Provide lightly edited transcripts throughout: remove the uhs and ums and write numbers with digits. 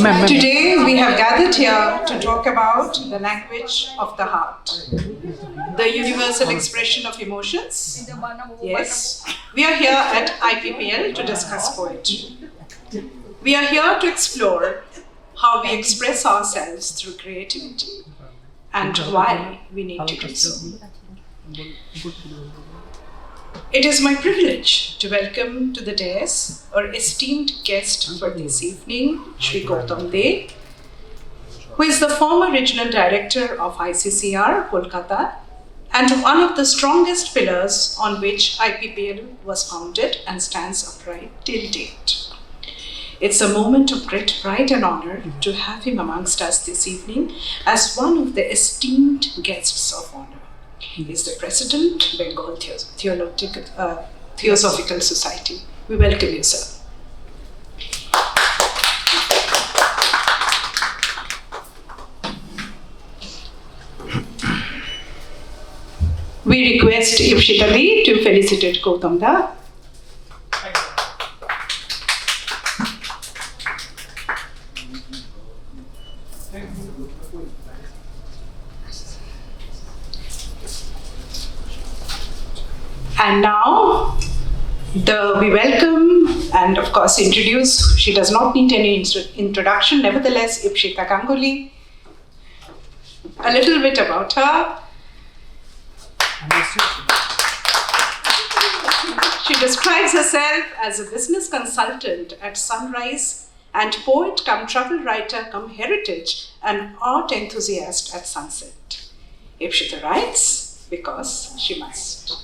Today we have gathered here to talk about the language of the heart, the universal expression of emotions. Yes, we are here at IPPL to discuss poetry. We are here to explore how we express ourselves through creativity and why we need to do so. It is my privilege to welcome to the dais our esteemed guest for this evening, Shri Gautam De, who is the former Regional Director of ICCR, Kolkata, and one of the strongest pillars on which IPPL was founded and stands upright till date. It's a moment of great pride and honor to have him amongst us this evening as one of the esteemed guests of honor. He is the President, Bengal Theosophical Society. We welcome you, sir. We request Ipshitali to felicitate Gautam Da. And now, we welcome and of course introduce, she does not need any introduction, nevertheless, Ipshita Ganguly. A little bit about her. She describes herself as a business consultant at Sunrise and poet come travel writer come heritage and art enthusiast at Sunset. Ipshita writes because she must.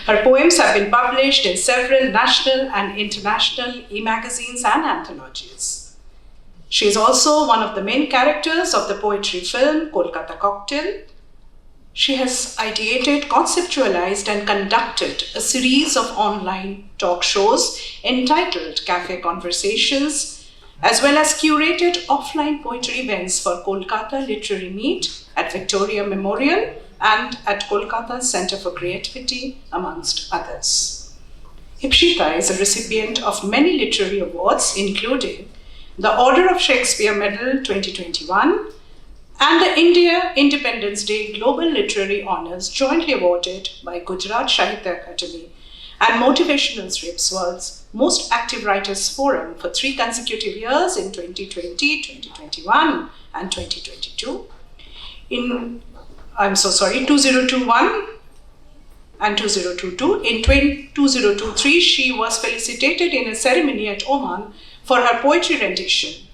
Her poems have been published in several national and international e-magazines and anthologies. She is also one of the main characters of the poetry film Kolkata Cocktail. She has ideated, conceptualized, and conducted a series of online talk shows entitled Cafe Conversations, as well as curated offline poetry events for Kolkata Literary Meet at Victoria Memorial and at Kolkata Center for Creativity, amongst others. Ipshita is a recipient of many literary awards, including the Order of Shakespeare Medal 2021 and the India Independence Day Global Literary Honours jointly awarded by Gujarat Sahitya Academy and Motivational Scripts World's Most Active Writers Forum for 3 consecutive years in 2020, 2021 and 2022. In 2021 and 2022. In 2023, she was felicitated in a ceremony at Oman for her poetry rendition.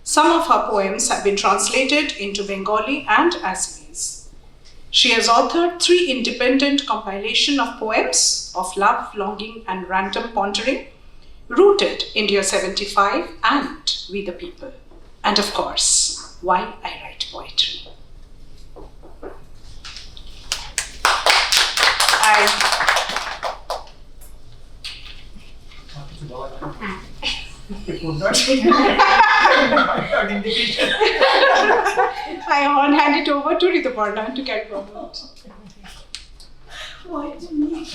Some of her poems have been translated into Bengali and Assamese. She has authored 3 independent compilations of poems of love, longing, and random pondering, Rooted, India 75, and We the People. And of course, Why I Write Poetry. I hand it over to Rituparna to get forward. Why to me?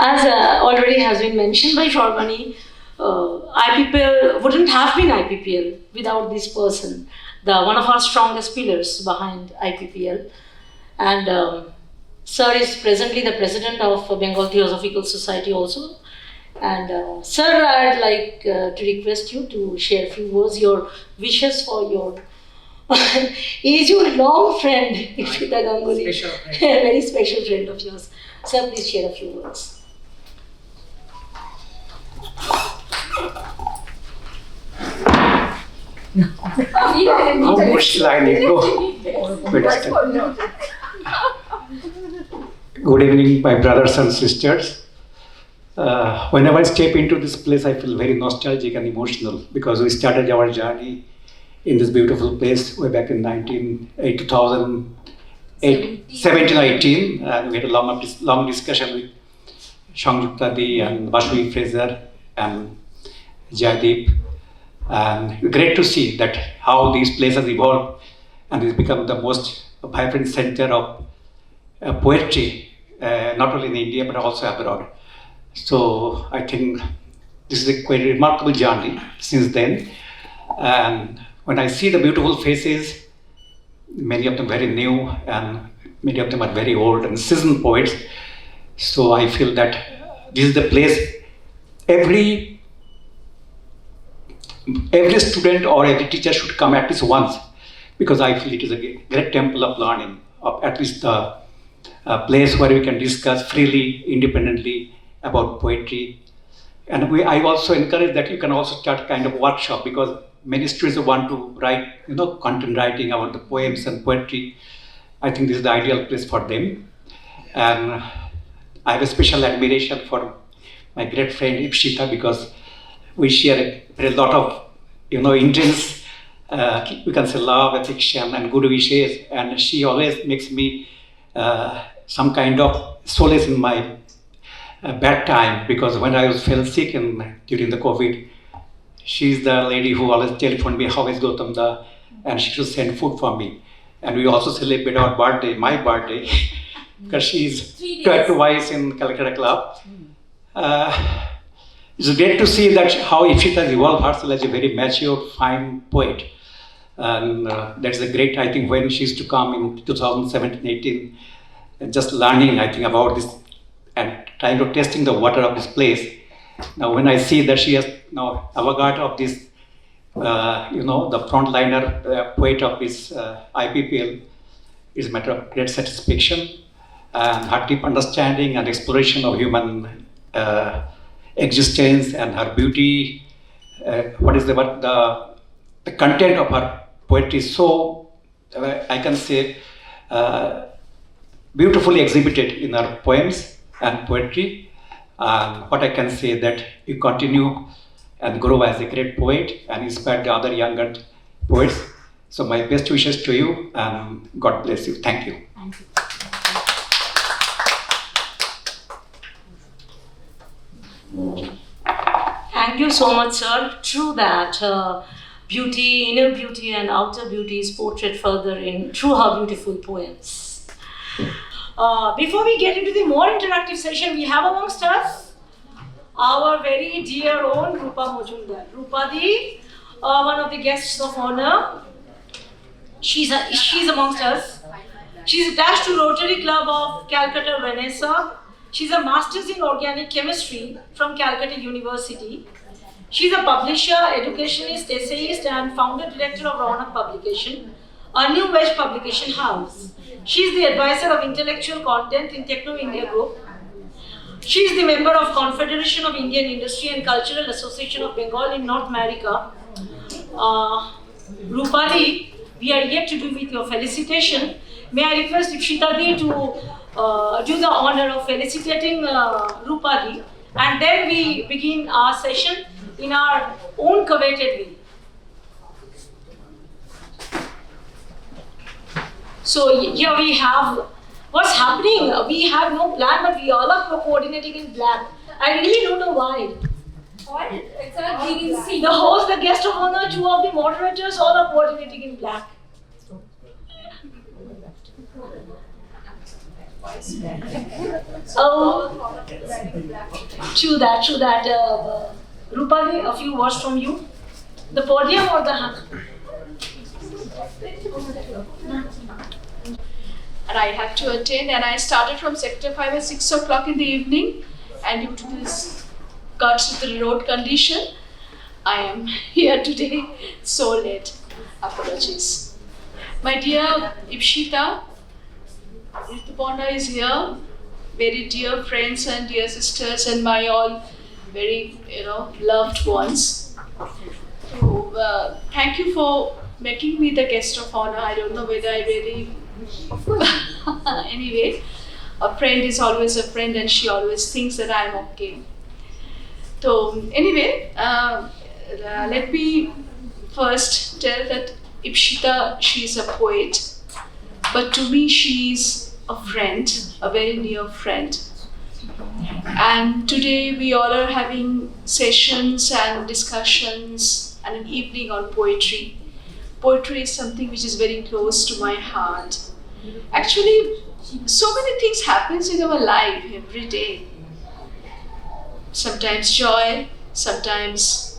As already has been mentioned by Shorvani, IPPL wouldn't have been IPPL without this person, one of our strongest pillars behind IPPL. And Sir is presently the president of Bengal Theosophical Society also. And Sir, I'd like to request you to share a few words, your wishes for your is your long friend, Ipshita Ganguly, a very special friend of yours. Sir, please share a few words. How much I need to? Good evening, my brothers and sisters. Whenever I step into this place, I feel very nostalgic and emotional because we started our journey in this beautiful place way back in 2018, and we had a long discussion with Sangjukta Di and Basui Fraser and Jaideep. And great to see that how these places evolved and it's become the most vibrant center of poetry, not only in India but also abroad. So I think this is a quite remarkable journey since then. And when I see the beautiful faces, many of them very new and many of them are very old and seasoned poets, so I feel that this is the place every student or every teacher should come at least once, because I feel it is a great temple of learning, of at least the place where we can discuss freely, independently about poetry. And I also encourage that you can also start kind of workshop, because many students want to write, content writing about the poems and poetry. I think this is the ideal place for them. And I have a special admiration for my great friend Ipshita, because we share a lot of, intense, we can say love, affection, and good wishes. And she always makes me some kind of solace in my bad time, because when I fell sick during the COVID, she's the lady who always telephoned me, how is Gautam da, and she should send food for me. And we also celebrate our birthday, my birthday, because she's twice in Calcutta Club. It's great to see that how Ipshita has evolved herself as a very mature, fine poet. And that's a great, I think, when she used to come in 2017-18, and just learning, I think, about this and trying to testing the water of this place. Now, when I see that she has now avant-garde of this, the frontliner poet of this IPPL, is a matter of great satisfaction, and her deep understanding and exploration of human existence and her beauty. The content of her poetry is so, I can say, beautifully exhibited in her poems and poetry. What I can say that you continue and grow as a great poet and inspire the other younger poets. So my best wishes to you, and God bless you. Thank you. Thank you. Thank you so much, sir. True that beauty, inner beauty and outer beauty is portrayed further through her beautiful poems. Before we get into the more interactive session, we have amongst us our very dear own Rupa Majumdar. Rupa Di, one of the guests of honor. She's amongst us. She's attached to Rotary Club of Calcutta, Vanessa. She's a master's in organic chemistry from Calcutta University. She's a publisher, educationist, essayist, and founder director of Raunak Publication, a new age publication house. She's the advisor of intellectual content in Techno India Group. She is the member of Confederation of Indian Industry and Cultural Association of Bengal in North America. Rupali, we are yet to do with your felicitation. May I request Ipshita Di to do the honor of felicitating Rupali, and then we begin our session in our own coveted way. So here we have what's happening. We have no plan, but we all are coordinating in black. I really don't know why. It's a green scene. The host, the guest of honor, two of the moderators, all are coordinating in black. Oh, true that. Rupali, a few words from you. The podium or the hand? And I had to attend, and I started from Sector 5 at 6 o'clock in the evening, and due to this cuts to the road condition, I am here today so late. Apologies. My dear Ipshita, Rituponda is here, very dear friends and dear sisters, and my all very loved ones. So thank you for making me the guest of honor. I don't know whether I really. Anyway, a friend is always a friend, and she always thinks that I'm okay. So anyway, let me first tell that Ipshita, she's a poet, but to me she's a friend, a very near friend. And today we all are having sessions and discussions and an evening on poetry. Poetry is something which is very close to my heart. Actually, so many things happens in our life every day. sometimes joy, sometimes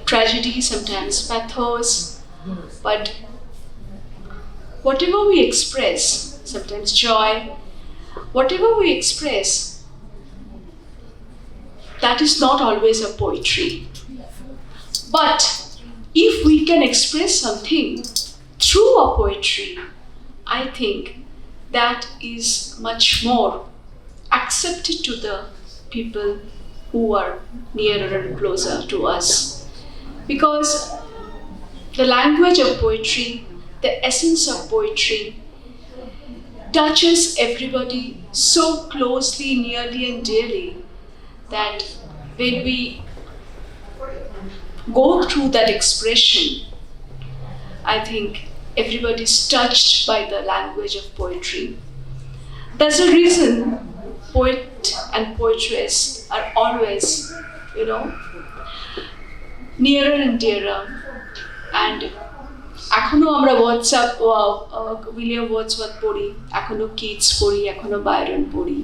tragedy, sometimes pathos. But whatever we express, sometimes joy, whatever we express, that is not always a poetry. But if we can express something through a poetry, I think that is much more accepted to the people who are nearer and closer to us. Because the language of poetry, the essence of poetry, touches everybody so closely, nearly and dearly that when we go through that expression, I think everybody's touched by the language of poetry. That's the reason poet and poetess are always, nearer and dearer. And এখনো আমরা WhatsApp William Wordsworth পড়ি, এখনো Kitts পড়ি, এখনো Byron পড়ি.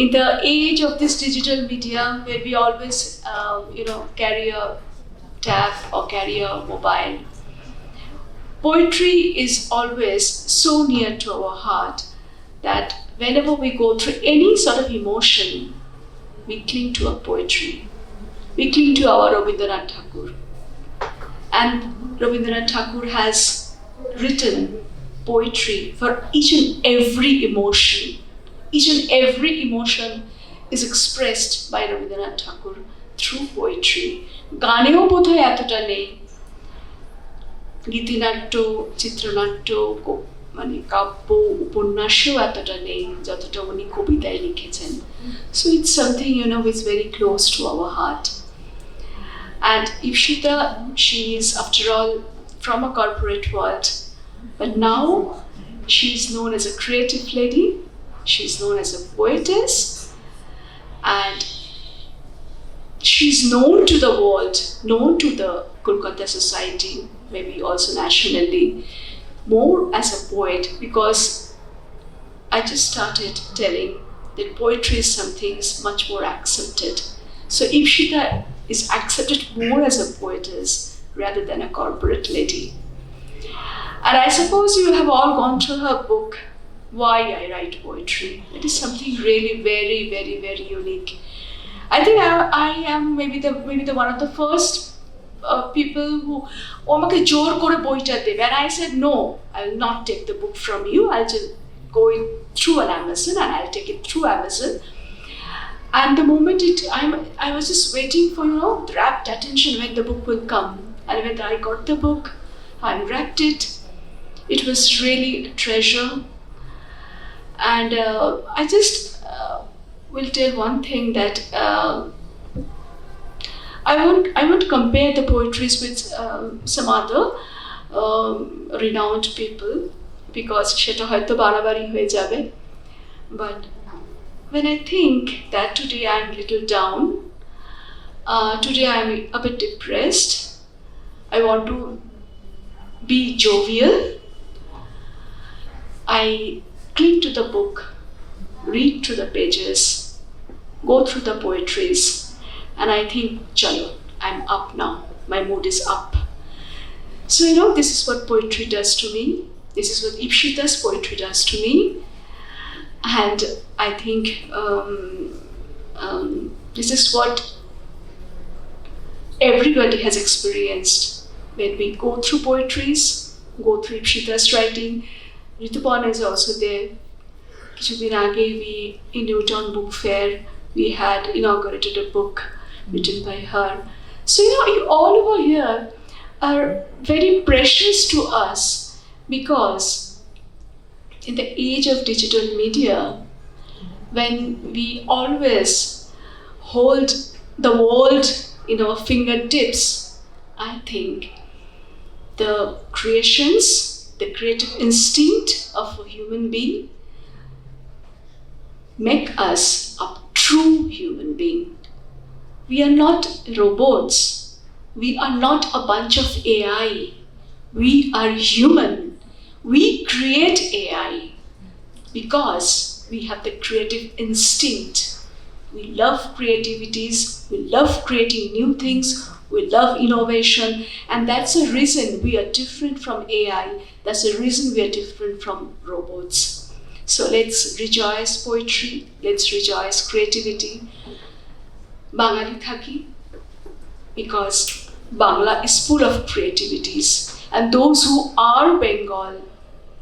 In the age of this digital media, where we always, carry a tab or carry a mobile, poetry is always so near to our heart that whenever we go through any sort of emotion, we cling to our poetry. We cling to our Rabindranath Tagore. And Rabindranath Tagore has written poetry for each and every emotion. Each and every emotion is expressed by Rabindranath Tagore through poetry. গানেও বোধহয় এতটা নেই, গীতিনাট্য, চিত্রনাট্য, মানে কাব্য, উপন্যাসেও এতটা নেই যতটা উনি কবিতায় লিখেছেন. So it's something, which is very close to our heart. And Ipshita, she is after all from a corporate world, but now she is known as a creative lady, she is known as a poetess, and she's known to the world, known to the Kolkata society, maybe also nationally, more as a poet, because I just started telling that poetry is something is much more accepted. So Ipshita is accepted more as a poetess rather than a corporate lady. And I suppose you have all gone through her book, Why I Write Poetry. It is something really very, very, very unique. I think I am maybe the one of the first people who আমাকে জোর করে বইটা দেবে, and I said no, I will not take the book from you. I'll just go in through an Amazon, and I'll take it through Amazon. And the moment I was just waiting for rapt attention when the book will come. And when I got the book, I unwrapped it. It was really a treasure. And I just will tell one thing that I won't compare the poetries with some other renowned people, because সেটা হয়তো বাড়াবাড়ি হয়ে যাবে. But when I think that today I'm a little down, today I'm a bit depressed, I want to be jovial, I cling to the book, read through the pages, go through the poetries, and I think, chalo, I'm up now, my mood is up. So this is what poetry does to me, this is what Ipshita's poetry does to me. And I think this is what everybody has experienced when we go through poetries, go through Ipshita's writing. Ritupan is also there. Kichudin age, in Newton Book Fair, we had inaugurated a book written by her. So you all over here are very precious to us, because in the age of digital media, when we always hold the world in our fingertips, I think the creations, the creative instinct of a human being make us a true human being. We are not robots. We are not a bunch of AI. We are human. We create AI because we have the creative instinct. We love creativities, we love creating new things, we love innovation, and that's the reason we are different from AI. That's the reason we are different from robots. So let's rejoice poetry, let's rejoice creativity. Bangali thaki, because Bangla is full of creativities, and those who are Bengal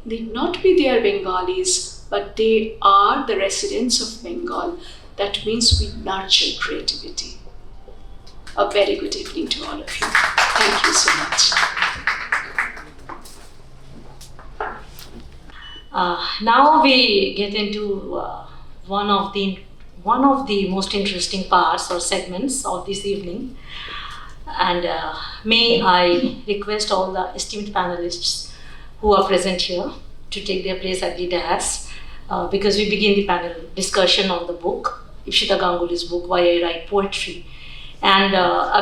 need not be their Bengalis, but they are the residents of Bengal. That means we nurture creativity. A very good evening to all of you. Thank you so much. Now we get into one of the most interesting parts or segments of this evening, and may I request all the esteemed panelists who are present here to take their place at the dais, because we begin the panel discussion on the book, Ishita Ganguly's book, Why I Write Poetry. And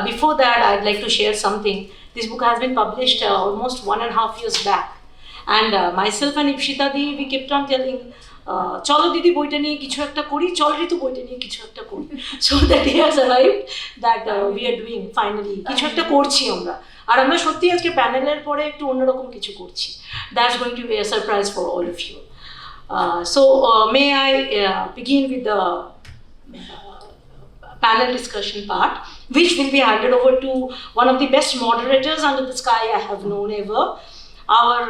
before that, I'd like to share something. This book has been published almost 1.5 years back. And myself and Ishita Di, we kept on telling, Cholo Didi boita niye kichu ekta kori, Chol Ritu boita niye kichu ekta kori. So that he has arrived that we are doing finally kichu ekta korchi amra. আর আমরা সত্যি আজকে প্যানেলের পরে একটু অন্যরকম কিছু করছি. That's going to be a surprise for all of you. So may I begin with the panel discussion part, which will be handed over to one of the best moderators under the sky I have known ever. Our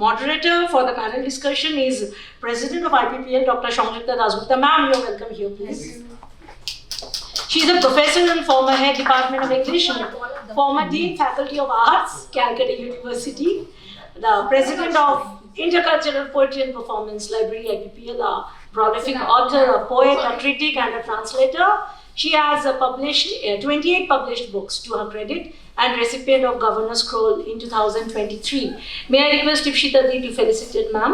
moderator for the panel discussion is President of IPPL, Dr. Sanjukta Dasgupta. Ma'am, you're welcome here, please. She's a professor and former head Department of English, former Dean Faculty of Arts, Calcutta University, the President of Intercultural Poetry and Performance Library, IPPL, a prolific author, a poet, a critic, and a translator. She has published 28 published books to her credit and recipient of Governor's Scroll in 2023. May I request Ishita Di to felicitate ma'am?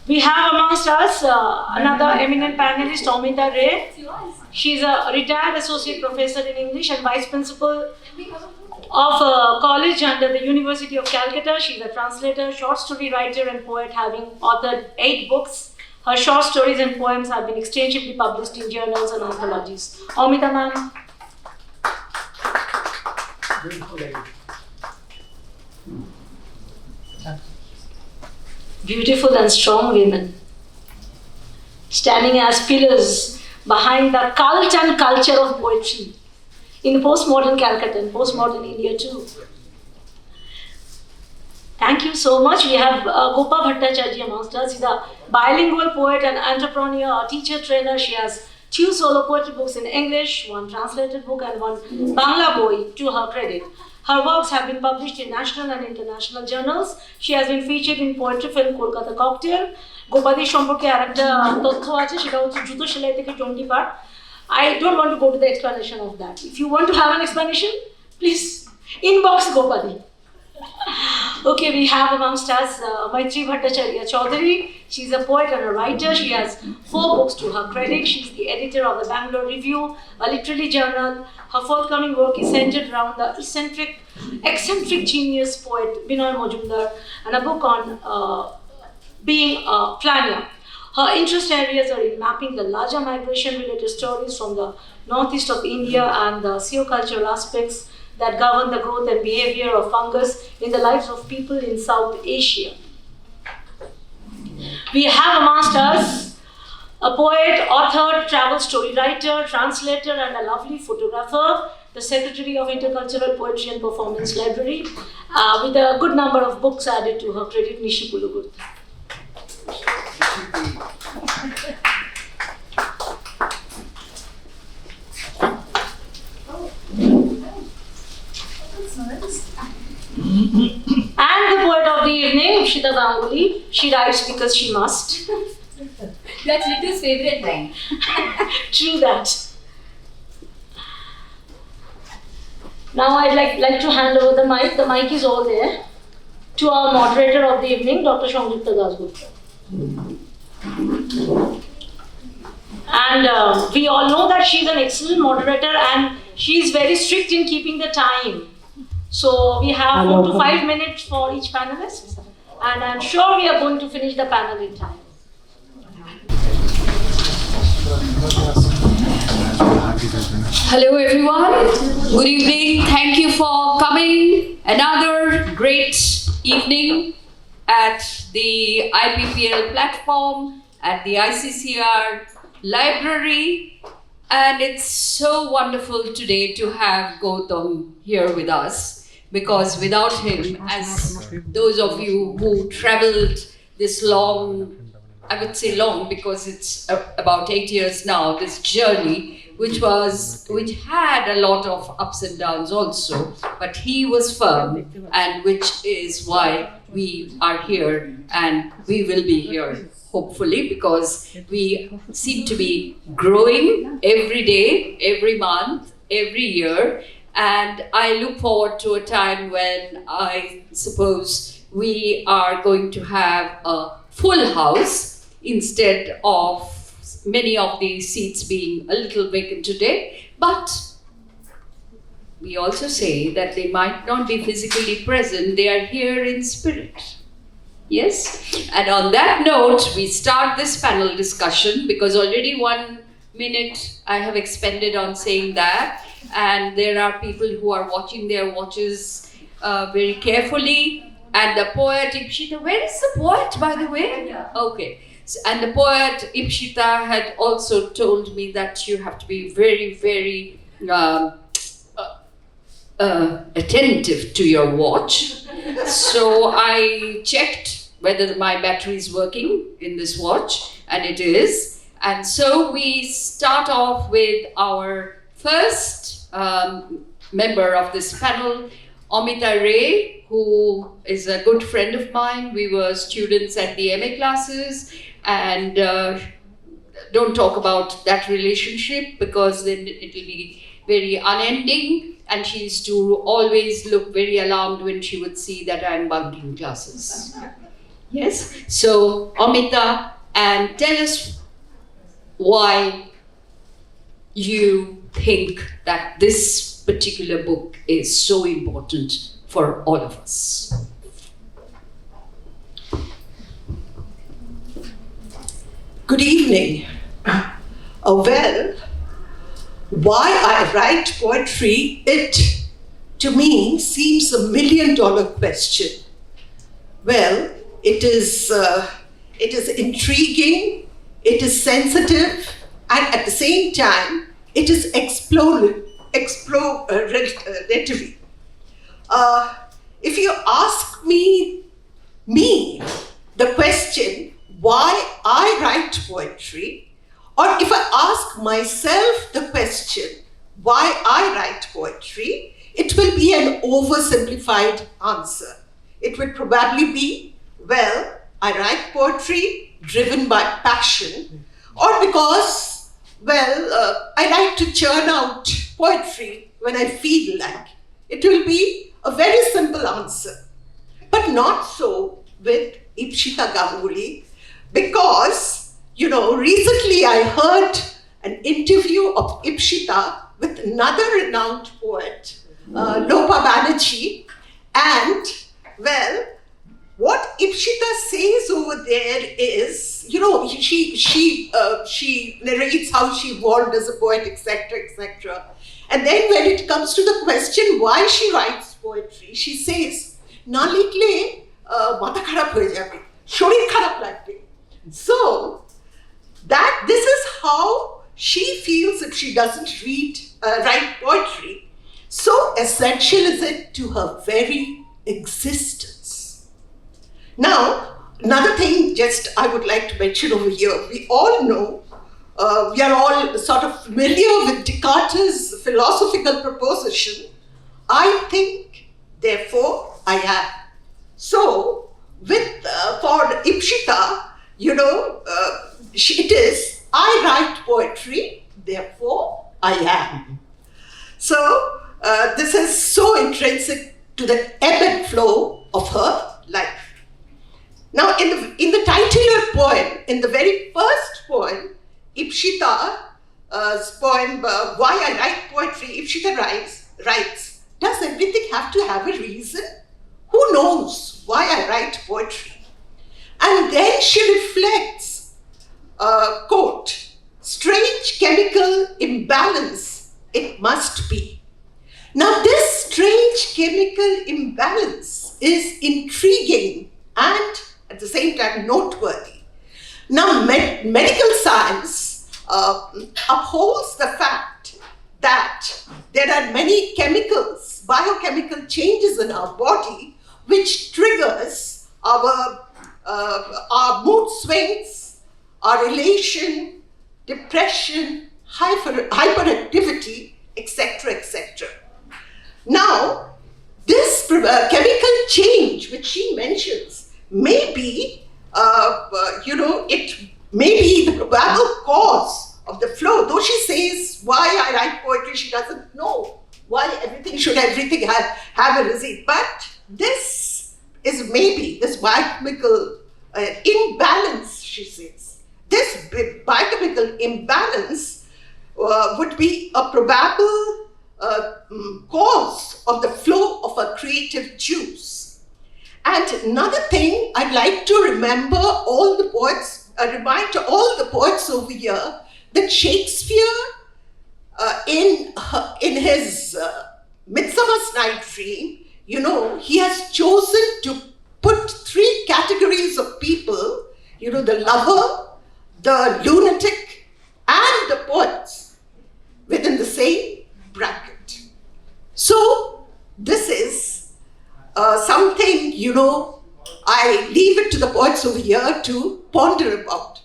We have amongst us another eminent panelist, Amita Ray. She's a retired associate professor in English and vice principal of a college under the University of Calcutta. She's a translator, short story writer and poet, having authored 8 books. Her short stories and poems have been extensively published in journals and anthologies. Amita ma'am. Beautiful and strong women, standing as pillars behind the cult and culture of poetry in postmodern Calcutta and postmodern India too. Thank you so much. We have Gopa Bhattacharya amongst us. She's a bilingual poet and entrepreneur, a teacher trainer. She has 2 solo poetry books in English, 1 translated book and 1 Bangla boy to her credit. Her works have been published in national and international journals. She has been featured in poetry film Kolkata Cocktail. Gopadi সম্পর্কে আরেকটা তথ্য আছে, সেটা হচ্ছে জুতো সেলাই থেকে 20 part. I don't want to go to the explanation of that. If you want to have an explanation, please inbox Gopadi. Okay, we have amongst us Maitri Bhattacharya Chaudhary. She's a poet and a writer. She has 4 books to her credit. She's the editor of the Bangalore Review, a literary journal. Her forthcoming work is centered around the eccentric genius poet Binoy Majumdar, and a book on being a planner. Her interest areas are in mapping the larger migration-related stories from the northeast of India and the sociocultural aspects that govern the growth and behavior of fungus in the lives of people in South Asia. We have amongst us a poet, author, travel story writer, translator, and a lovely photographer, the Secretary of Intercultural Poetry and Performance Library, with a good number of books added to her credit, Nishi Pulugurtha. And the poet of the evening, Ishita Ganguly. She writes because she must. That's Ritu's favorite line. True that. Now I'd like to hand over the mic. The mic is all there to our moderator of the evening, Dr. Sanjukta Dasgupta. And we all know that she's an excellent moderator and she's very strict in keeping the time. So we have 4 to 5 minutes for each panelist, and I'm sure we are going to finish the panel in time. Hello everyone, good evening. Thank you for coming. Another great evening at the IPPL platform, at the ICCR library. And it's so wonderful today to have Gautam here with us, because without him, as those of you who traveled this long, I would say long because it's about 8 years now, this journey, which had a lot of ups and downs also, but he was firm, and which is why we are here, and we will be here, hopefully, because we seem to be growing every day, every month, every year, and I look forward to a time when I suppose we are going to have a full house instead of many of the seats being a little vacant today. But we also say that they might not be physically present, they are here in spirit. Yes? And on that note, we start this panel discussion, because already 1 minute I have expended on saying that, and there are people who are watching their watches very carefully. And the poet Ipshita, where is the poet, by the way? Okay. And the poet Ipshita had also told me that you have to be very, very attentive to your watch. So I checked whether my battery is working in this watch, and it is. And so we start off with our first member of this panel, Amita Ray, who is a good friend of mine. We were students at the MA classes, and don't talk about that relationship because then it will be very unending, and she used to always look very alarmed when she would see that I'm bunking classes. Yes? So, Amita, and tell us why you think that this particular book is so important for all of us. Good evening. Well, why I write poetry, it to me seems $1 million question. Well, it is intriguing, it is sensitive, and at the same time, it is exploratory. If you ask me the question, why I write poetry, or if I ask myself the question, why I write poetry, it will be an oversimplified answer. It would probably be, well, I write poetry driven by passion, or because, well, I like to churn out poetry when I feel like. It will be a very simple answer. But not so with Ipshita Ganguly, because, recently I heard an interview of Ipshita with another renowned poet, Lopa Banerjee, and, well, what Ipshita says over there is, she narrates how she evolved as a poet, etc., etc. And then when it comes to the question why she writes poetry, she says, "Na likhle mata kharap hoye jabe, shorir kharap lagbe." So this is how she feels if she doesn't write poetry. So essential is it to her very existence. Now, another thing I would like to mention over here. We all know, we are all sort of familiar with Descartes' philosophical proposition, I think, therefore I am. So, for Ipshita, it is, I write poetry, therefore I am. So, this is so intrinsic to the ebb and flow of her life. Now, in the titular poem, in the very first poem, Ipshita's poem, Why I Write Poetry, Ipshita writes, does everything have to have a reason? Who knows why I write poetry? And then she reflects, quote, strange chemical imbalance it must be. Now, this strange chemical imbalance is intriguing and at the same time noteworthy. Now, medical science upholds the fact that there are many chemicals, biochemical changes in our body which triggers our mood swings, our elation, depression, hyperactivity, etc., etc. Now, this chemical change which she mentions may be, it may be the probable cause of the flow. Though she says why I write poetry, she doesn't know why everything have a reason. But this is maybe this biochemical imbalance, she says. This biochemical imbalance would be a probable cause of the flow of a creative juice. And another thing I'd like to remind all the poets over here that Shakespeare, in his Midsummer's Night Dream, he has chosen to put three categories of people, the lover, the lunatic, and the poets within the same bracket. So this is something, I leave it to the poets over here to ponder about.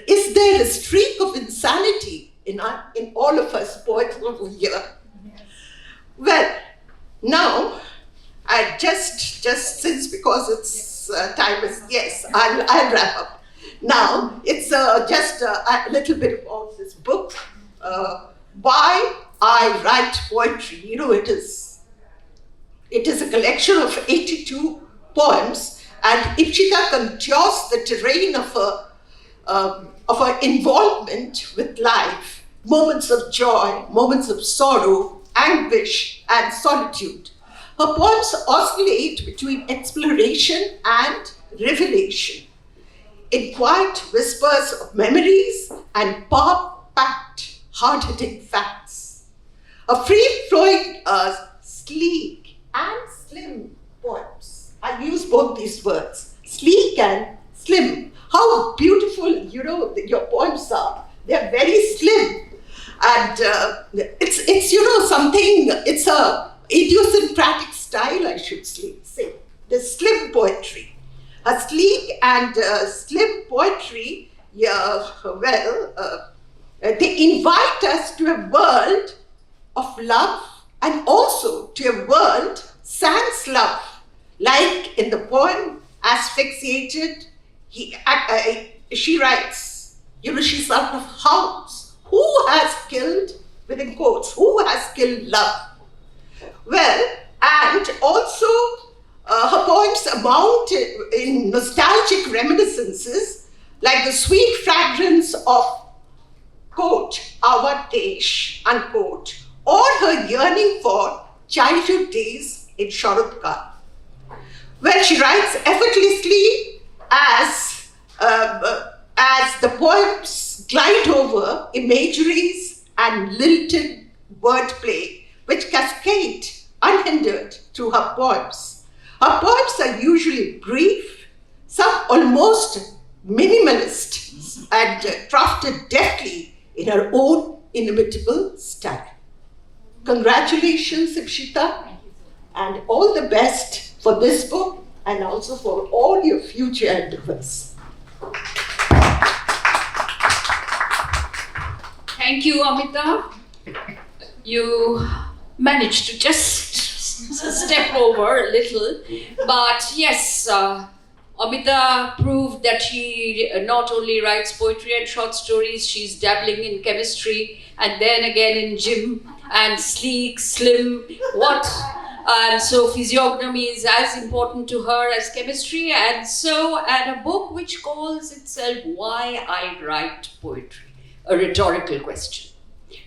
Is there a streak of insanity in all of us poets over here? Well, now, I just since because it's time is, yes, I'll wrap up. Now, it's just a little bit about this book, Why I Write Poetry. It is a collection of 82 poems, and Ipshita contours the terrain of her involvement with life, moments of joy, moments of sorrow, anguish, and solitude. Her poems oscillate between exploration and revelation, in quiet whispers of memories and power-packed, hard-hitting facts. A free-flowing, sleek and slim poems. I use both these words, sleek and slim. How beautiful, your poems are. They're very slim. And it's something, it's a idiosyncratic style, I should say. The slim poetry. A sleek and slim poetry, they invite us to a world of love and also to a world sans love. Like in the poem, Asphyxiated, she writes, she's out of hounds. Who has killed, within quotes, who has killed love? Well, and also her poems amount in nostalgic reminiscences, like the sweet fragrance of, quote, our Desh, unquote, or her yearning for childhood days in Sharadkar. Well, she writes effortlessly as the poems glide over imageries and lilted wordplay, which cascade unhindered through her poems. Her poems are usually brief, some almost minimalist, and crafted deftly in her own inimitable style. Congratulations, Ipshita, and all the best for this book and also for all your future endeavors. Thank you, Amita. You managed to just step over a little. But yes, Amita proved that she not only writes poetry and short stories, she's dabbling in chemistry and then again in gym and sleek, slim, what? And so physiognomy is as important to her as chemistry, and a book which calls itself Why I Write Poetry, a rhetorical question.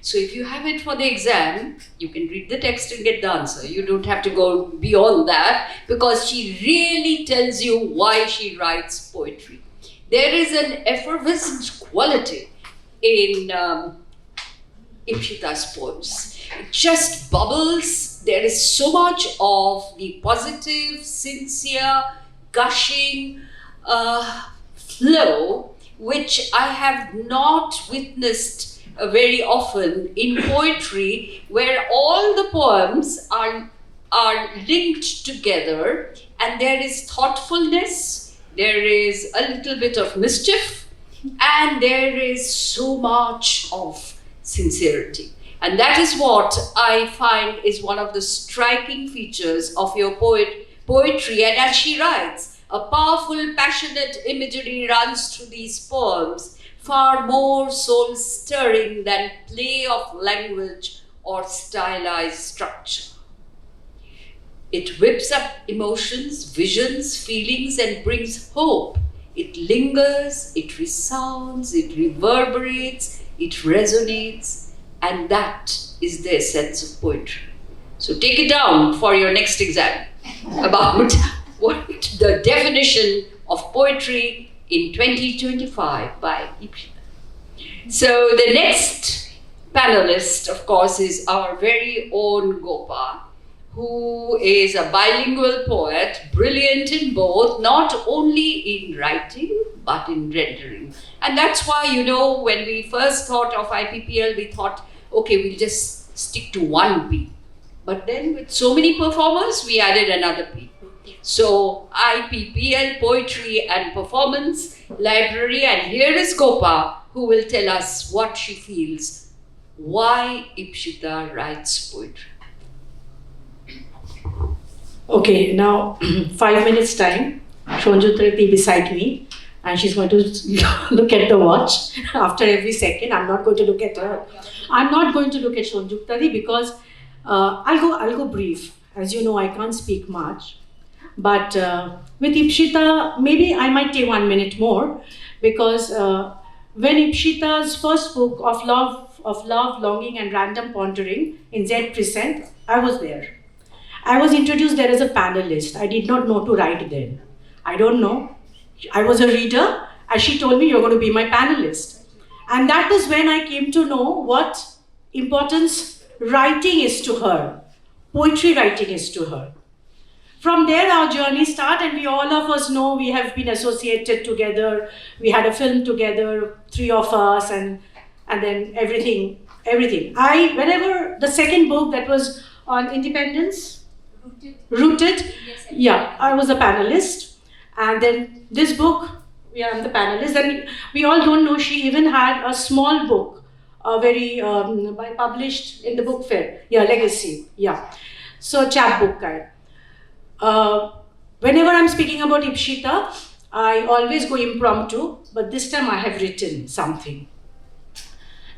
So if you have it for the exam, you can read the text and get the answer. You don't have to go beyond that, because she really tells you why she writes poetry. There is an effervescent quality in Ipshita's poems. It just bubbles. There is so much of the positive, sincere, gushing flow, which I have not witnessed very often in poetry, where all the poems are linked together, and there is thoughtfulness, there is a little bit of mischief, and there is so much of sincerity. And that is what I find is one of the striking features of your poetry. And as she writes, a powerful, passionate imagery runs through these poems, far more soul-stirring than play of language or stylized structure. It whips up emotions, visions, feelings, and brings hope. It lingers, it resounds, it reverberates, it resonates, and that is the essence of poetry. So take it down for your next exam about what the definition of poetry in 2025 by Ipshita. So the next panelist, of course, is our very own Gopa, who is a bilingual poet, brilliant in both, not only in writing, but in rendering. And that's why, when we first thought of IPPL, we thought, okay, we'll just stick to one P. But then with so many performers, we added another P. So IPPL, Poetry and Performance Library, and here is Gopa, who will tell us what she feels, why Ipshita writes poetry. Okay, now 5 minutes time. Shonjutra will be beside me and she's going to look at the watch after every second. I'm not going to look at her. I'm not going to look at Shonjuktari because I'll go brief. As you know, I can't speak much. But with Ipshita, maybe I might take 1 minute more because when Ipshita's first book of love, longing and random pondering in Z Present, I was there. I was introduced there as a panelist. I did not know to write then. I don't know. I was a reader and she told me, you're going to be my panelist. And that is when I came to know what importance writing is to her. Poetry writing is to her. From there our journey started, and all of us know we have been associated together. We had a film together, 3 of us, and then everything. Whenever the second book that was on independence, Rooted. Yeah, I was a panelist. And then this book, I'm the panelist. And we all don't know she even had a small book, published in the book fair. Yeah, Legacy. Yeah. So chapbook kind. Whenever I'm speaking about Ipshita, I always go impromptu, but this time I have written something.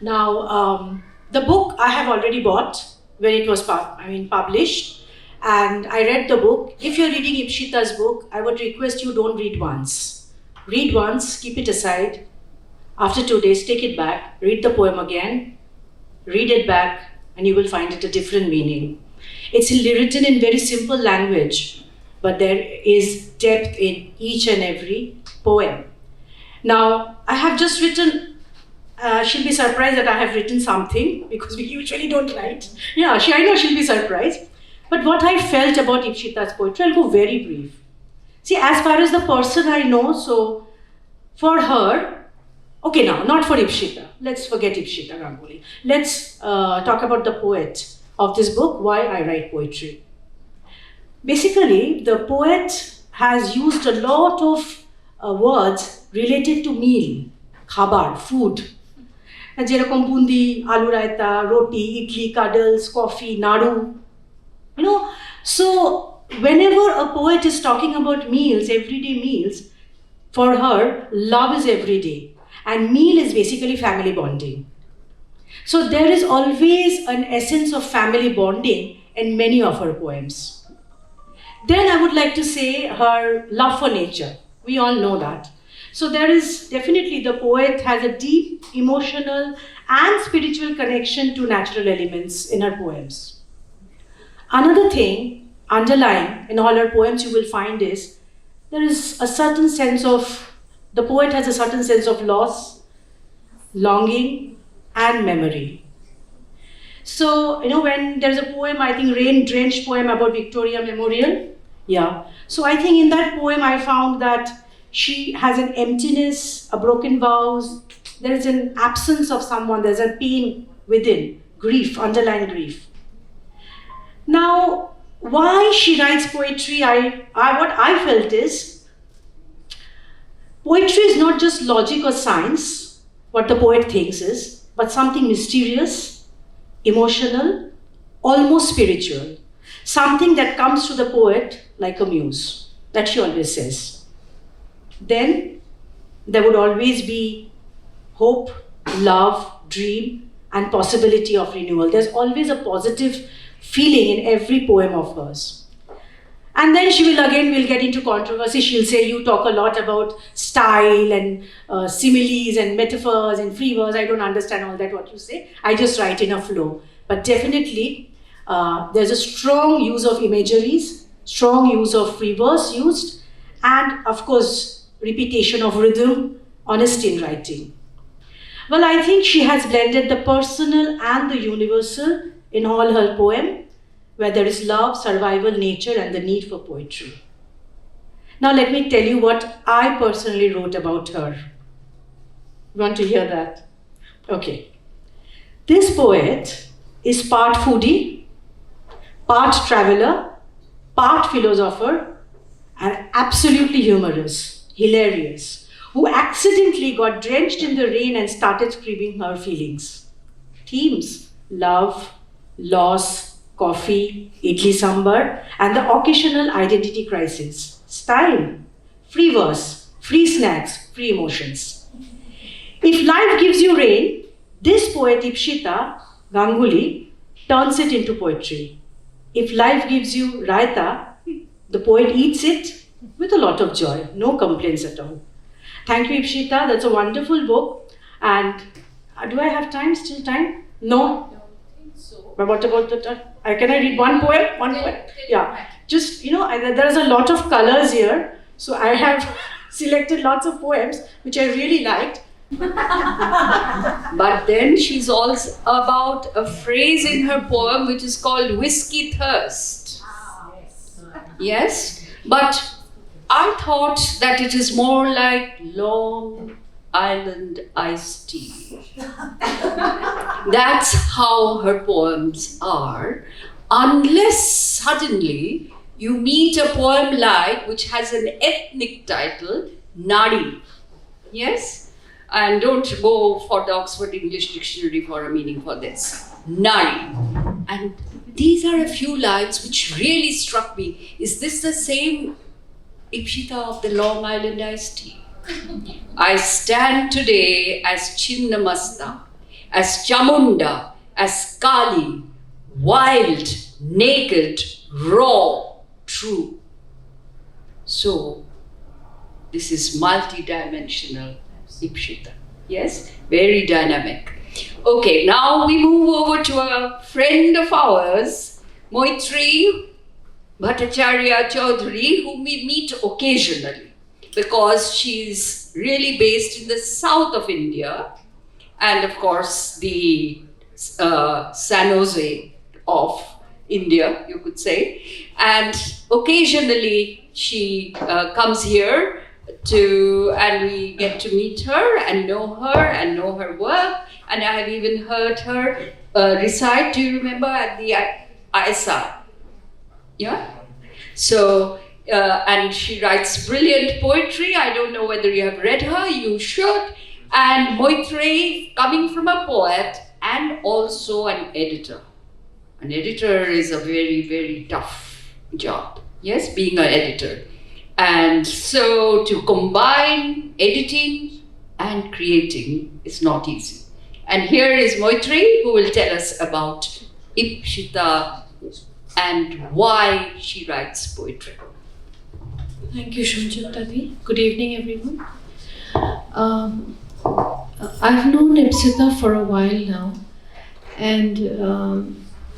Now, the book I have already bought when it was published. And I read the book. If you're reading Ipshita's book, I would request you don't read once. Read once, keep it aside. After 2 days, take it back, read the poem again, read it back, and you will find it a different meaning. It's written in very simple language, but there is depth in each and every poem. Now, I have just written, she'll be surprised that I have written something, because we usually don't write. Yeah, I know she'll be surprised. But what I felt about Ipshita's poetry, I'll go very brief. See, as far as the person I know, so for her, okay now, not for Ipshita. Let's forget Ipshita Ganguly. Let's talk about the poet of this book, Why I Write Poetry. Basically, the poet has used a lot of words related to meal, khabar, food. যেরকম বুন্দি, আলু raita, roti, idli, cuddles, coffee, naru. So whenever a poet is talking about meals, everyday meals, for her, love is everyday. And meal is basically family bonding. So there is always an essence of family bonding in many of her poems. Then I would like to say her love for nature. We all know that. So there is definitely, the poet has a deep emotional and spiritual connection to natural elements in her poems. Another thing underlying in all her poems you will find is there is a certain sense of, the poet has a certain sense of loss, longing and memory. So, when there's a poem, I think rain-drenched poem about Victoria Memorial. Yeah. So I think in that poem I found that she has an emptiness, a broken vows. There is an absence of someone. There's a pain within, grief, underlying grief. Now, why she writes poetry, what I felt is, poetry is not just logic or science, what the poet thinks is, but something mysterious, emotional, almost spiritual. Something that comes to the poet like a muse, that she always says. Then there would always be hope, love, dream, and possibility of renewal. There's always a positive feeling in every poem of hers. And then she will get into controversy. She'll say, you talk a lot about style and similes and metaphors and free verse. I don't understand all that what you say. I just write in a flow. But definitely, there's a strong use of imageries, strong use of free verse used, and of course, repetition of rhythm, honesty in writing. Well, I think she has blended the personal and the universal in all her poem, where there is love, survival, nature, and the need for poetry. Now let me tell you what I personally wrote about her. You want to hear that? Okay. This poet is part foodie, part traveler, part philosopher, and absolutely humorous, hilarious, who accidentally got drenched in the rain and started screaming her feelings. Themes: love, loss, coffee, idli sambar, and the occasional identity crisis. Style: free verse, free snacks, free emotions. If life gives you rain, this poet Ipshita Ganguly turns it into poetry. If life gives you raita, the poet eats it with a lot of joy, no complaints at all. Thank you, Ipshita. That's a wonderful book. And do I have time? Still time? No? But what about the time? Can I read one poem? One poem? Yeah. Just, there's a lot of colors here. So I have selected lots of poems which I really liked. But then she's also about a phrase in her poem which is called whiskey thirst. Yes, but I thought that it is more like Long Island iced tea. That's how her poems are, unless suddenly you meet a poem like which has an ethnic title, Nadi. Yes? And don't go for the Oxford English Dictionary for a meaning for this. Nadi. And these are a few lines which really struck me. Is this the same Ipshita of the Long Island iced tea? I stand today as Chinnamasta, as Chamunda, as Kali, wild, naked, raw, true. So, this is multi-dimensional Ipshita. Yes, very dynamic. Okay, now we move over to a friend of ours, Moitri Bhattacharya Chaudhary, whom we meet occasionally because she's really based in the south of India and of course the San Jose of India, you could say. And occasionally she comes here and we get to meet her and know her work. And I have even heard her recite, do you remember, at the ICCR? Yeah? So, and she writes brilliant poetry. I don't know whether you have read her, you should. And Moitri, coming from a poet and also an editor. An editor is a very, very tough job. Yes, being an editor. And so to combine editing and creating is not easy. And here is Moitri, who will tell us about Ipshita and why she writes poetry. Thank you, Shunjata-di. Good evening, everyone. I've known Ipshita for a while now, and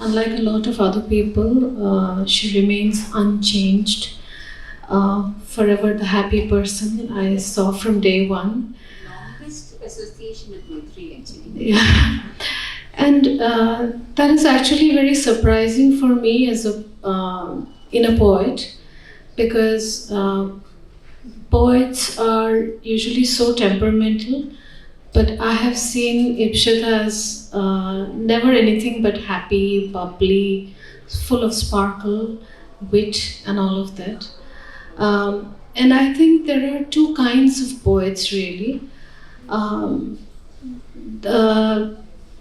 unlike a lot of other people, she remains unchanged. Forever the happy person I saw from day one. Longest association with Moitri, actually. Yeah. And that is actually very surprising for me as a inner poet, because poets are usually so temperamental, but I have seen Ipshita as never anything but happy, bubbly, full of sparkle, wit, and all of that. And I think there are two kinds of poets really.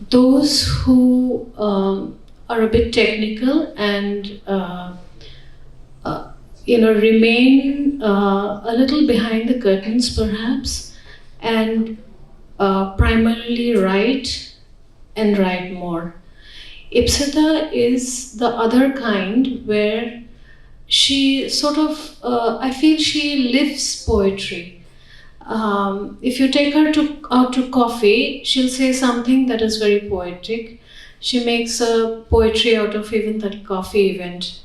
Those who are a bit technical and remain a little behind the curtains perhaps, and primarily write and write more. Ipsita is the other kind, where she sort of, I feel she lives poetry. If you take her out to coffee, she'll say something that is very poetic. She makes a poetry out of even that coffee event.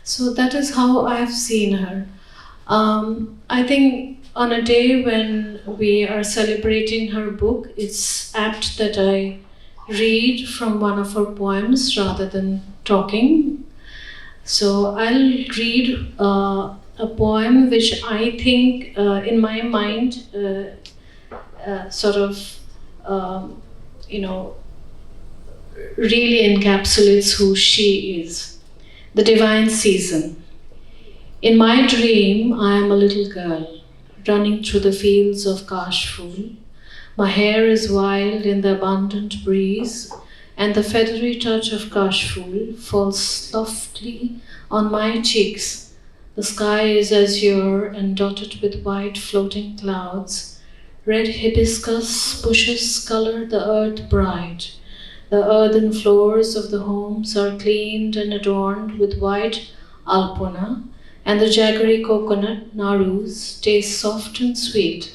So that is how I've seen her. I think on a day when we are celebrating her book, it's apt that I read from one of her poems rather than talking. So I'll read a poem which I think, in my mind, sort of, really encapsulates who she is. The Divine Season. In my dream, I am a little girl, running through the fields of Kashful. My hair is wild in the abundant breeze, and the feathery touch of Kashful falls softly on my cheeks. The sky is azure and dotted with white floating clouds. Red hibiscus bushes color the earth bright. The earthen floors of the homes are cleaned and adorned with white alpona, and the jaggery coconut narus taste soft and sweet.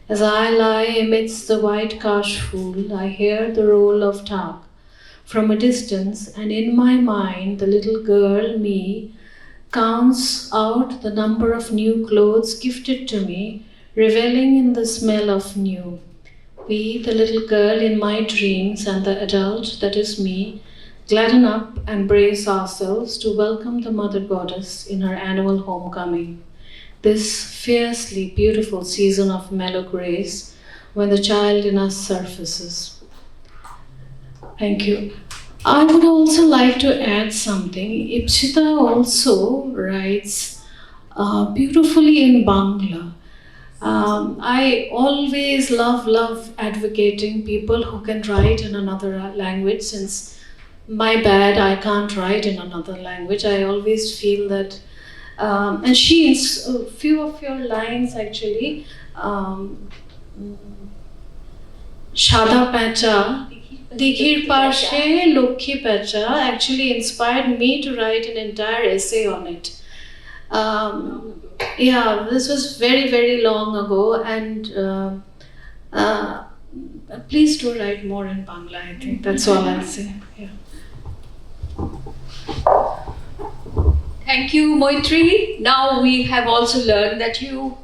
As I lie amidst the white kashful, I hear the roll of tak from a distance, and in my mind the little girl, me, counts out the number of new clothes gifted to me, reveling in the smell of new. We, the little girl in my dreams, and the adult that is me, gladden up and brace ourselves to welcome the Mother Goddess in her annual homecoming. This fiercely beautiful season of mellow grace, when the child in us surfaces. Thank you. I would also like to add something. Ipshita also writes beautifully in Bangla. I always love advocating people who can write in another language, since my bad, I can't write in another language. I always feel that, and she's a few of your lines actually, Shada Pacha, Dighir Parshe Lokhi Pacha actually inspired me to write an entire essay on it. Yeah, this was very long ago, and please do write more in Bangla, I think. That's all I'll say. Yeah. Thank you, Moitri. Now we have also learned that you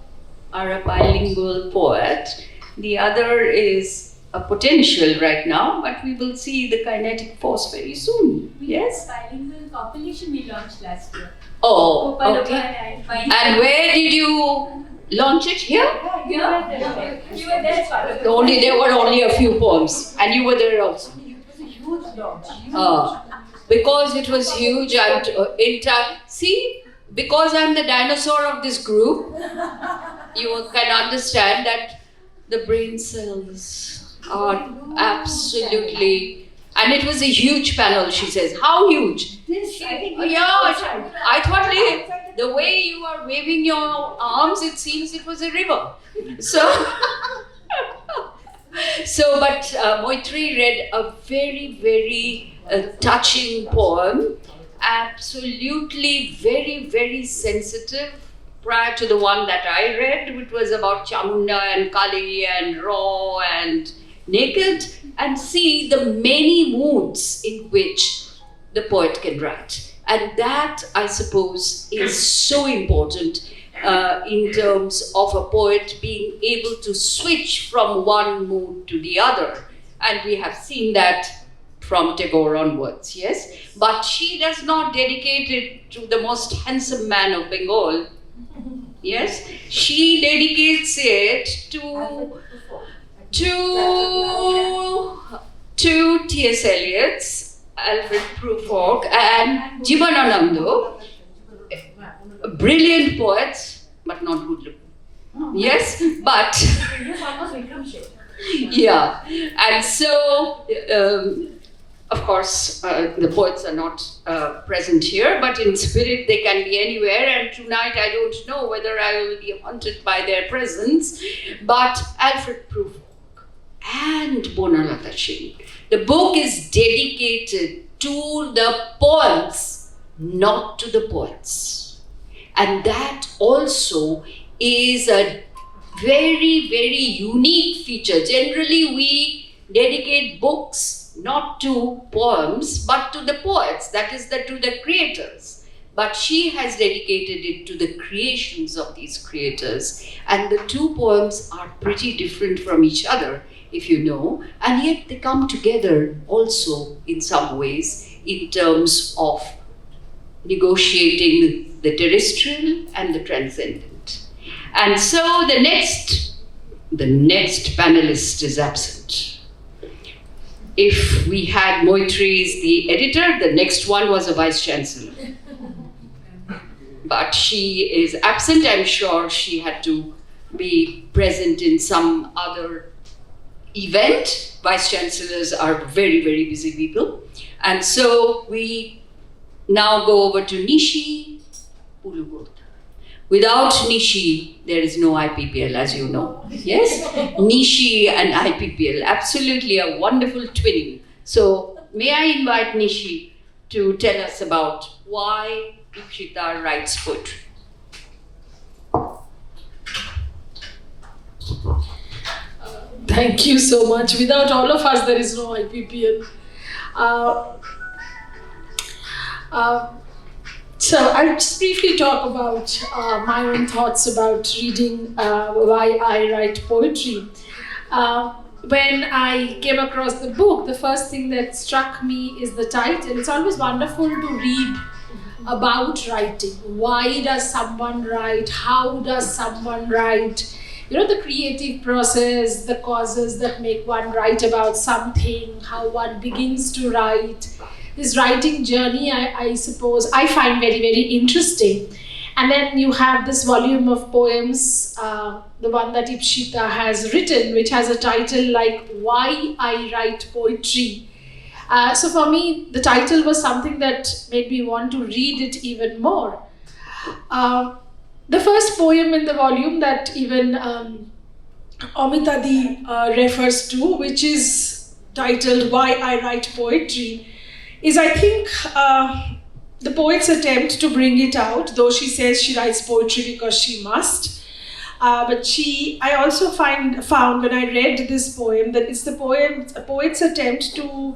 are a bilingual poet. The other is a potential right now, but we will see the kinetic force very soon. Yes? Bilingual compilation we launched last year. Oh, okay. And where did you launch it? Here? You were there. There were only a few poems, and you were there also. It was a huge launch. Because it was huge and see, because I'm the dinosaur of this group, you can understand that the brain cells are absolutely, and it was a huge panel, she says. How huge? I thought the way you are waving your arms, it seems it was a river. But Moitri read a very touching poem, absolutely very sensitive, prior to the one that I read, which was about Chamunda and Kali and raw and naked, and see the many moods in which the poet can write. And that, I suppose, is so important in terms of a poet being able to switch from one mood to the other. And we have seen that from Tagore onwards, yes? But she does not dedicate it to the most handsome man of Bengal, yes? She dedicates it to T.S. Eliot's Alfred Prufrock and Jivananando, brilliant poets, but not good looking. Yes, but yeah, and so of course the poets are not present here, but in spirit they can be anywhere. And tonight I don't know whether I will be haunted by their presence. But Alfred Prufrock and Bonalata Singh, the book is dedicated to the poems, not to the poets, and that also is a very, very unique feature. Generally, we dedicate books not to poems, but to the poets, that is, to the creators. But she has dedicated it to the creations of these creators. And the two poems are pretty different from each other, if you know, and yet they come together also in some ways in terms of negotiating the terrestrial and the transcendent. And so the next panelist is absent. If we had Moitri as the editor, the next one was a vice chancellor. But she is absent. I'm sure she had to be present in some other event. Vice chancellors are very, very busy people. And so we now go over to Nishi Pulugurta. Without Nishi, there is no IPPL, as you know. Yes? Nishi and IPPL, absolutely a wonderful twinning. So may I invite Nishi to tell us about why Ipshita writes poetry. Thank you so much. Without all of us, there is no IPPL. So I'll just briefly talk about my own thoughts about reading why I write poetry. When I came across the book, the first thing that struck me is the title. It's always wonderful to read about writing. Why does someone write? How does someone write? You know, the creative process, the causes that make one write about something, how one begins to write. This writing journey, I suppose, I find very, very interesting. And then you have this volume of poems, the one that Ipshita has written, which has a title like Why I Write Poetry. So for me, the title was something that made me want to read it even more. The first poem in the volume that even Amitadi refers to, which is titled Why I Write Poetry, is, I think, the poet's attempt to bring it out, though she says she writes poetry because she must. But I also found when I read this poem that it's a poet's attempt to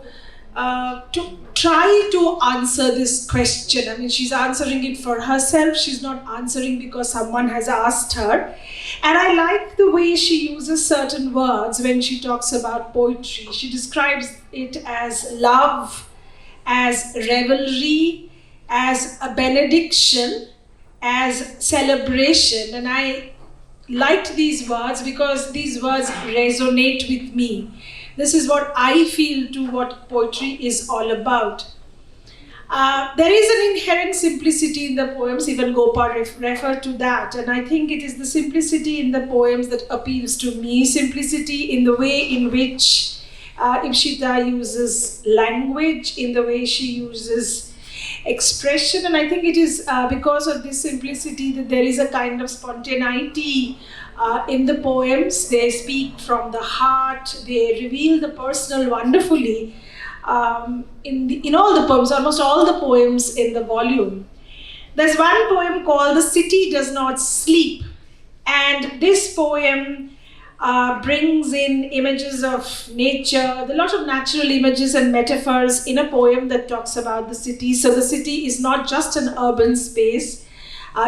try to answer this question. I mean, she's answering it for herself. She's not answering because someone has asked her. And I like the way she uses certain words when she talks about poetry. She describes it as love, as revelry, as a benediction, as celebration. And I liked these words because these words resonate with me. This is what I feel to what poetry is all about. There is an inherent simplicity in the poems, even Gopal referred to that. And I think it is the simplicity in the poems that appeals to me, simplicity in the way in which Ipshita uses language, in the way she uses expression. And I think it is because of this simplicity that there is a kind of spontaneity in the poems. They speak from the heart, they reveal the personal wonderfully. In all the poems, almost all the poems in the volume. There's one poem called The City Does Not Sleep. And this poem brings in images of nature, a lot of natural images and metaphors in a poem that talks about the city. So the city is not just an urban space.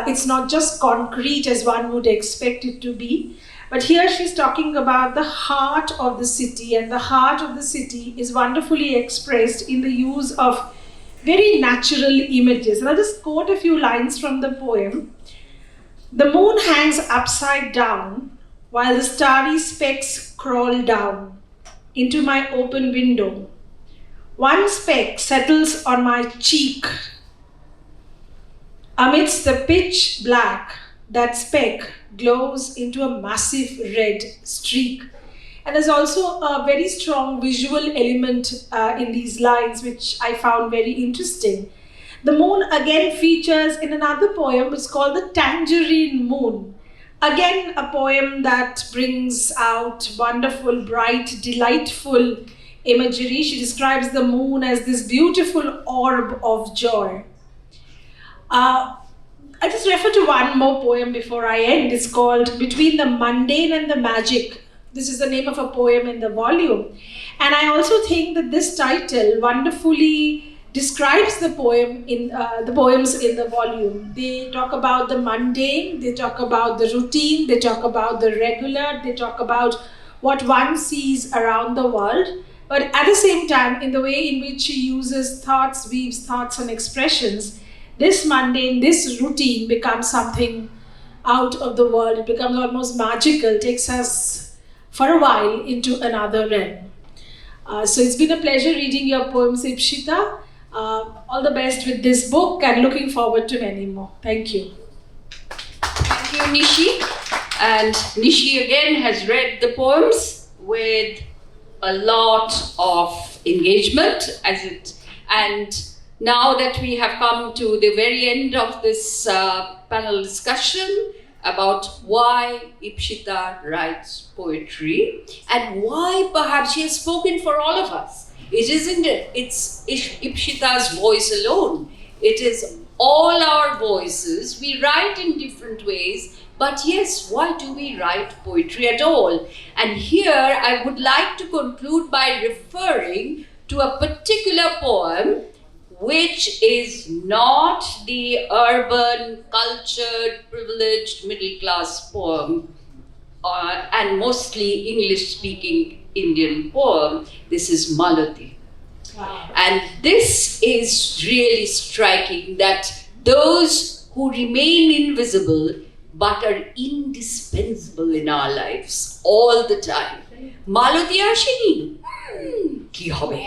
It's not just concrete as one would expect it to be. But here she's talking about the heart of the city, and the heart of the city is wonderfully expressed in the use of very natural images. And I'll just quote a few lines from the poem. The moon hangs upside down while the starry specks crawl down into my open window. One speck settles on my cheek. Amidst the pitch black, that speck glows into a massive red streak. And there's also a very strong visual element in these lines, which I found very interesting. The moon again features in another poem. It's called The Tangerine Moon. Again, a poem that brings out wonderful, bright, delightful imagery. She describes the moon as this beautiful orb of joy. I just refer to one more poem before I end. It's called Between the Mundane and the Magic. This is the name of a poem in the volume. And I also think that this title wonderfully describes the poems in the volume. They talk about the mundane, they talk about the routine, they talk about the regular, they talk about what one sees around the world. But at the same time, in the way in which she uses thoughts, weaves thoughts and expressions, this mundane, this routine becomes something out of the world. It becomes almost magical, takes us for a while into another realm. So it's been a pleasure reading your poems, Ipshita. All the best with this book and looking forward to many more. Thank you. Thank you, Nishi. And Nishi again has read the poems with a lot of engagement and now that we have come to the very end of this panel discussion about why Ipshita writes poetry and why perhaps she has spoken for all of us. It's Ipshita's voice alone. It is all our voices. We write in different ways, but yes, why do we write poetry at all? And here I would like to conclude by referring to a particular poem which is not the urban, cultured, privileged, middle-class poem and mostly English-speaking Indian poem. This is Malati. Wow. And this is really striking, that those who remain invisible but are indispensable in our lives all the time. Malati ashini. Ki hobe?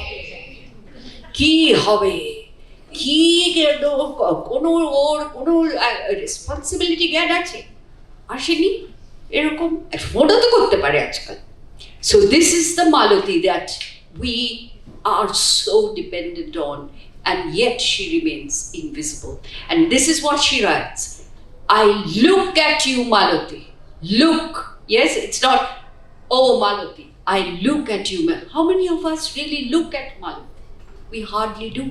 Ki hobe? কোনো responsibility জ্ঞান আছে আসেনি এরকম ফোনও তো করতে পারে আজকাল so this is the Malati that we are so dependent on and yet she remains invisible. And this is what she writes. I look at you, Malati. Look. Yes, it's not, oh, Malati. I look at you. How many of us really look at Malati? We hardly do.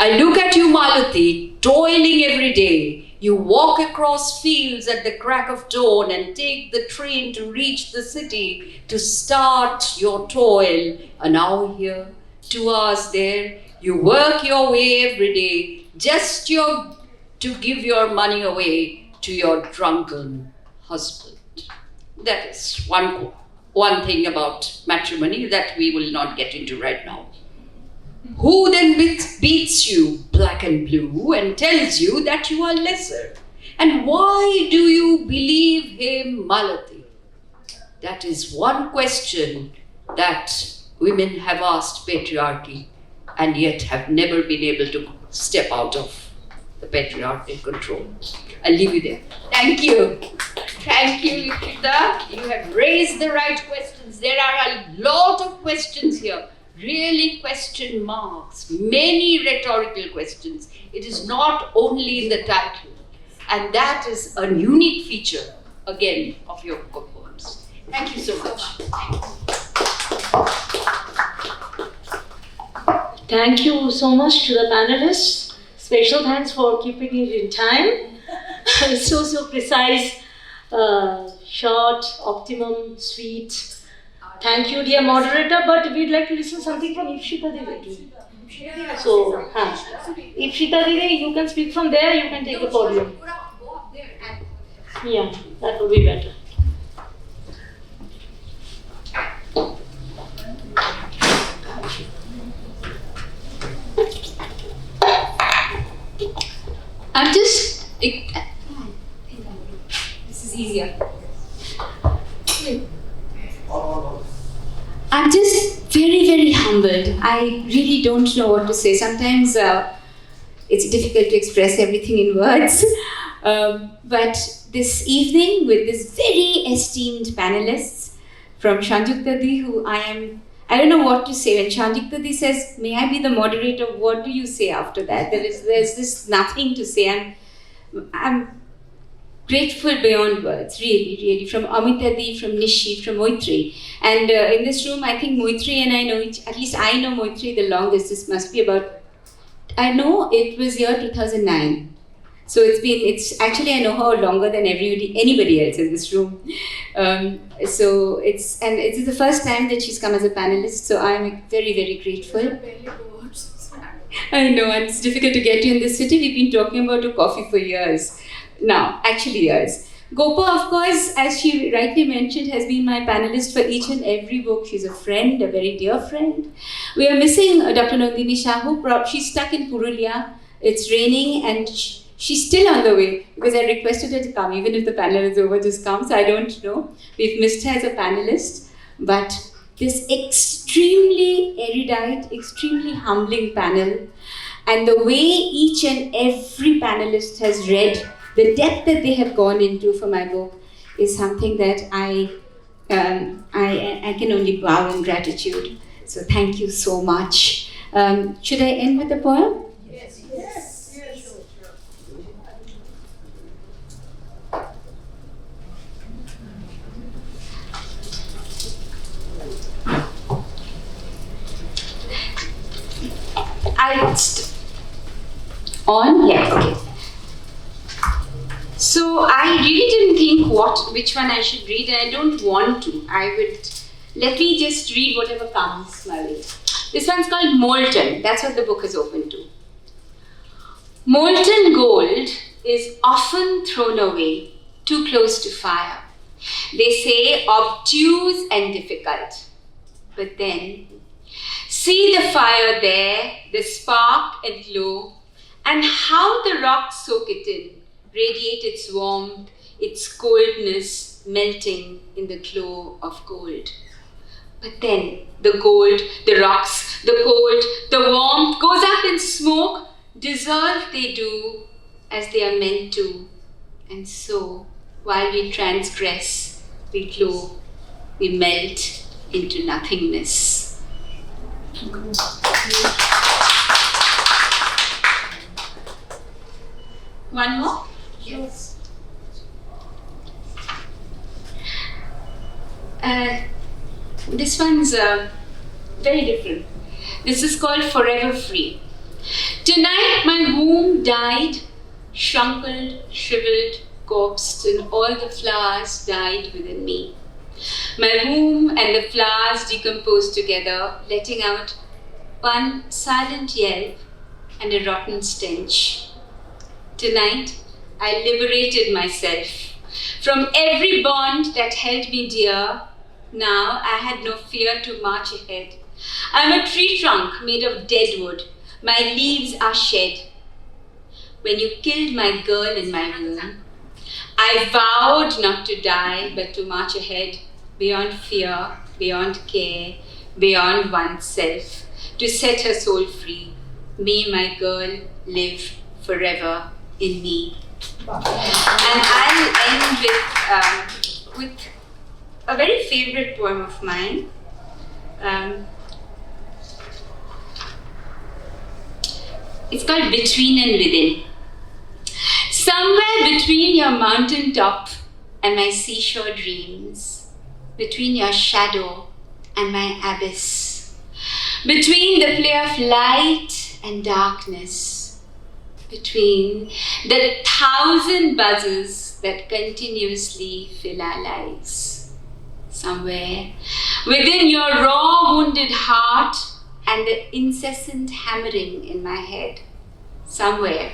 I look at you, Malati, toiling every day. You walk across fields at the crack of dawn and take the train to reach the city to start your toil. An hour here, 2 hours there. You work your way every day just to give your money away to your drunken husband. That is one thing about matrimony that we will not get into right now. Who then beats you black and blue and tells you that you are lesser? And why do you believe him, Malati? That is one question that women have asked patriarchy and yet have never been able to step out of the patriarchal control. I'll leave you there. Thank you. Thank you, Ipshita. You have raised the right questions. There are a lot of questions here. Really question marks, many rhetorical questions. It is not only in the title. And that is a unique feature, again, of your poems. Thank you so much. Thank you so much to the panelists. Special thanks for keeping it in time. So precise, short, optimum, sweet. Thank you, dear moderator, but we'd like to listen something from Ipshita Devi too. So, Ipshita Devi, you can speak from there, you can take the podium. Yeah, that would be better. I'm just. This is easier. I'm just very, very humbled. I really don't know what to say. Sometimes it's difficult to express everything in words. But this evening, with this very esteemed panelists from Shanjukta Di, who I don't know what to say. When Shanjukta Di says, "May I be the moderator?" What do you say after that? There's this nothing to say. I'm grateful beyond words, really, really, from Amita Di, from Nishi, from Moitri. And in this room, I think Moitri and I know at least I know Moitri the longest. This must be about, I know it was year 2009. So it's actually, I know her longer than anybody else in this room. So it's the first time that she's come as a panelist, so I'm very, very grateful. I know, and it's difficult to get you in this city. We've been talking about a coffee for years. Now, actually years. Gopa, of course, as she rightly mentioned, has been my panelist for each and every book. She's a friend, a very dear friend. We are missing Dr. Nandini Shahu. She's stuck in Purulia. It's raining and she's still on the way because I requested her to come. Even if the panel is over, just come. So I don't know. We've missed her as a panelist. But this extremely erudite, extremely humbling panel, and the way each and every panelist has read, the depth that they have gone into for my book is something that I can only bow in gratitude. So thank you so much. Should I end with a poem? Yes. On? Yeah, okay. So I really didn't think which one I should read, and I don't want to. Let me just read whatever comes my way. This one's called Molten. That's what the book is open to. Molten gold is often thrown away, too close to fire. They say obtuse and difficult. But then, see the fire there, the spark and glow, and how the rocks soak it in, radiate its warmth, its coldness melting in the glow of gold. But then the gold, the rocks, the cold, the warmth goes up in smoke, dissolve they do as they are meant to. And so, while we transgress, we glow, we melt into nothingness. One more? Yes. This one's very different. This is called Forever Free. Tonight my womb died, shrunkled, shriveled, corpsed, and all the flowers died within me. My womb and the flowers decomposed together, letting out one silent yelp and a rotten stench. Tonight, I liberated myself from every bond that held me dear. Now I had no fear to march ahead. I'm a tree trunk made of dead wood. My leaves are shed. When you killed my girl in my womb, I vowed not to die, but to march ahead, beyond fear, beyond care, beyond oneself, to set her soul free. May my girl live forever in me. And I'll end with a very favorite poem of mine. It's called Between and Within. Somewhere between your mountain top and my seashore dreams, between your shadow and my abyss, between the play of light and darkness, between the 1,000 buzzes that continuously fill our lives, somewhere within your raw wounded heart and the incessant hammering in my head, somewhere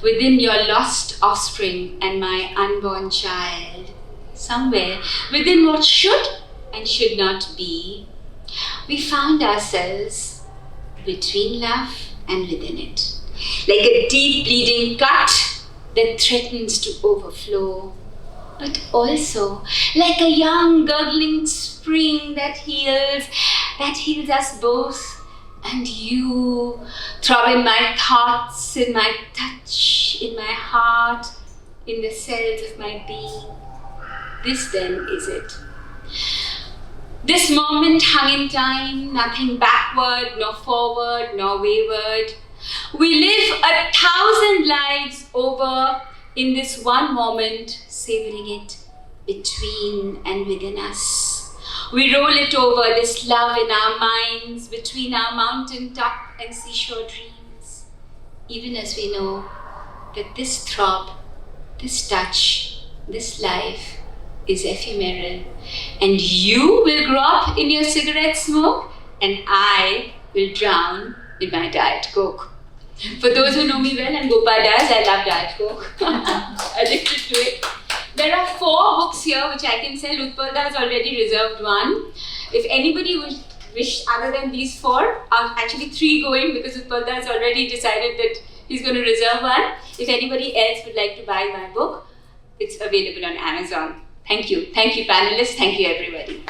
within your lost offspring and my unborn child, somewhere within what should and should not be, we found ourselves between love and within it, like a deep bleeding cut that threatens to overflow, but also like a young gurgling spring that heals us both. And you throb in my thoughts, in my touch, in my heart, in the cells of my being. This then is it. This moment hung in time, nothing backward, nor forward, nor wayward. We live 1,000 lives over in this one moment, savoring it between and within us. We roll it over, this love in our minds, between our mountain top and seashore dreams, even as we know that this throb, this touch, this life is ephemeral, and you will grow up in your cigarette smoke, and I will drown in my Diet Coke. For those who know me well, and Gopal does, I love Diet Coke. Addicted to it. There are 4 books here which I can sell. Utpalda has already reserved one. If anybody would wish other than these 4, actually 3 going, because Utpalda has already decided that he's going to reserve one. If anybody else would like to buy my book, it's available on Amazon. Thank you. Thank you, panelists. Thank you, everybody.